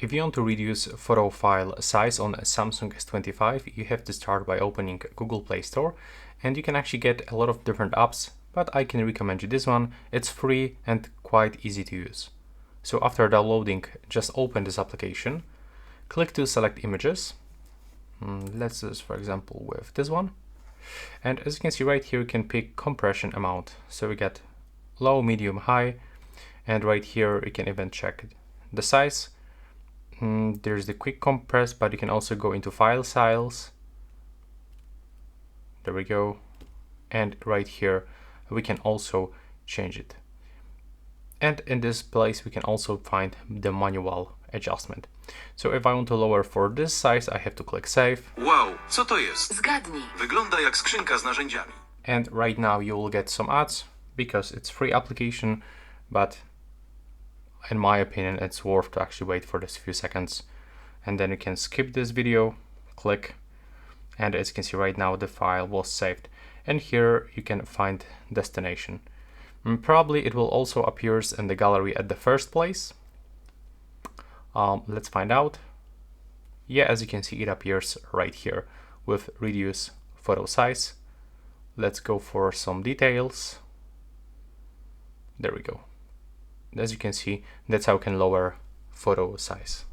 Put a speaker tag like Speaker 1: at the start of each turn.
Speaker 1: If you want to reduce photo file size on a Samsung S25, you have to start by opening Google Play Store, and you can actually get a lot of different apps, but I can recommend you this one. It's free and quite easy to use. So after downloading, just open this application, click to select images. Let's do this, for example, with this one. And as you can see right here, you can pick compression amount. So we get low, medium, high, and right here you can even check the size. There's the quick compress, but you can also go into file styles. There we go. And right here we can also change it. And in this place we can also find the manual adjustment. So if I want to lower for this size, I have to click save.
Speaker 2: Wow, co to jest?
Speaker 3: Zgadnij.
Speaker 2: Wygląda jak skrzynka z narzędziami.
Speaker 1: And right now you will get some ads because it's free application, but in my opinion it's worth to actually wait for this few seconds. And then you can skip this video, click, and as you can see right now the file was saved. And here you can find destination. Probably it will also appear in the gallery at the first place. Let's find out. Yeah, as you can see, it appears right here with reduce photo size. Let's go for some details. There we go. As you can see, that's how you can lower photo size.